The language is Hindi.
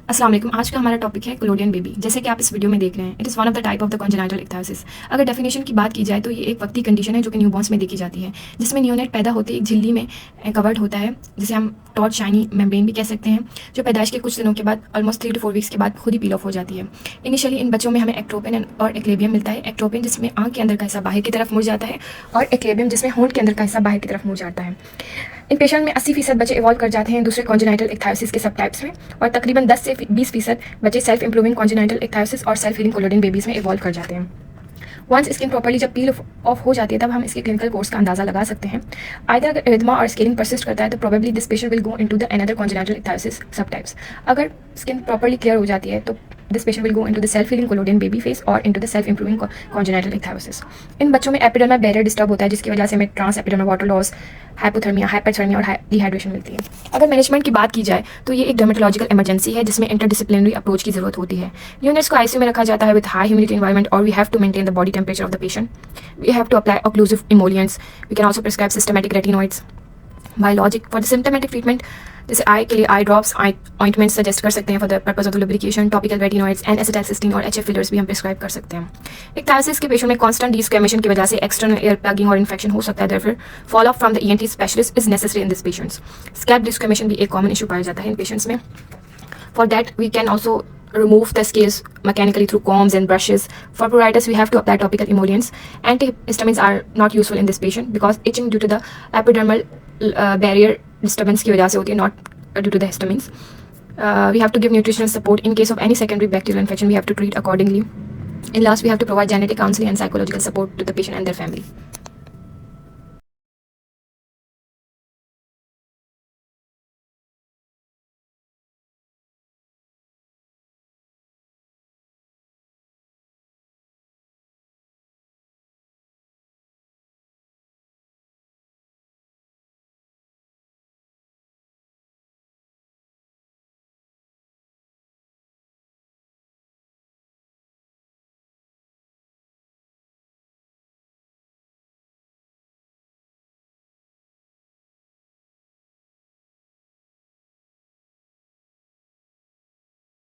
अस्सलाम वालेकुम। आज का हमारा टॉपिक है कोलोडियन बेबी। जैसे कि आप इस वीडियो में देख रहे हैं, it is one of the type of the congenital ichthyosis. अगर डेफिनेशन की बात की जाए तो ये एक वक्ती कंडीशन है जो कि न्यूबॉर्न्स में देखी जाती है, जिसमें नियोनेट पैदा होते एक झिल्ली में कवर्ड होता है, जिसे हम टॉर्च शाइनी मेम्ब्रेन भी कह सकते हैं, जो पैदाइश के कुछ दिनों के बाद ऑलमोस्ट 3 to 4 वीक्स के बाद खुद ही पील ऑफ हो जाती है। इनिशियली इन बच्चों में हमें एक्ट्रोपिन और एक्लेबियम मिलता है। एक्ट्रोपिन जिसमें आँख के अंदर का हिस्सा बाहर की तरफ मुड़ जाता है, और एक्लेबियम जिसमें होंठ के अंदर का हिस्सा बाहर की तरफ मुड़ जाता है। इन पेशेंट में 80% बच्चे इवॉल्व कर जाते हैं दूसरे कॉन्जेनाइटल इक्थायोसिस के सब टाइप्स में, और तकरीबन 10 से 20% बच्चे सेल्फ इंप्रूविंग कॉन्जेनाइटल इक्थायोसिस और सेल्फ हीलिंग कोलोडियन बेबीज़ में इवॉल्व कर जाते हैं। वंस स्किन प्रॉपर्ली जब पील ऑफ हो जाती है, तब हम इसके क्लिनिकल कोर्स का अंदाज़ा लगा सकते हैं। आइदर अगर इरिथमा और स्केलिंग परसिस्ट करता है तो probably this patient will go into the another congenital ichthyosis subtypes. अगर स्किन प्रॉपर्ली क्लियर हो जाती है तो this patient will go into the self healing collodion baby face और into the self improving congenital ichthyosis. इन बच्चों में एपिडर्मल बैरियर डिस्टर्ब होता है, जिसकी वजह से हमें trans epidermal water loss, hypothermia, hyperthermia और डिहाइड्रेशन मिलती है। अगर मैनेजमेंट की बात की जाए तो ये एक डर्मेटोलॉजिकल इमरजेंसी है, जिसमें इंटरडिसिप्लिनरी अप्रोच की जरूरत होती है। यूनिट्स को आईसीयू में रखा जाता है विद हाई ह्यूमिडिटी एनवायरनमेंट, और we have to maintain the body temperature of the patient. We have to apply occlusive emollients. We can also prescribe systematic retinoids. Biologic for the symptomatic treatment, जैसे आई के लिए आई ड्रॉप्स, ऑइंटमेंट सजेस्ट कर सकते हैं for the purpose of the lubrication. Topical retinoids and acetylcysteine और एचएफ फिलर्स भी हम प्रिस्क्राइब कर सकते हैं। इक्थायोसिस के पेशेंट में कांस्टेंट डिस्क्वेमेशन की वजह से एक्सटर्नल एयर प्लगिंग और इन्फेक्शन हो सकता है, therefore follow up from the ENT specialist is necessary in this patients. Scalp desquamation भी एक कॉमन इशू पाया जाता है इन पेशेंट्स में। For that we can also remove the scales mechanically through combs and brushes. For pruritus, we have to apply topical emollients. Antihistamines are not useful in this patient because itching due to the epidermal barrier disturbance की वजह से होती है, not due to the histamines. We have to give nutritional support. In case of any secondary bacterial infection, we have to treat accordingly. And last, we have to provide genetic counseling and psychological support to the patient and their family.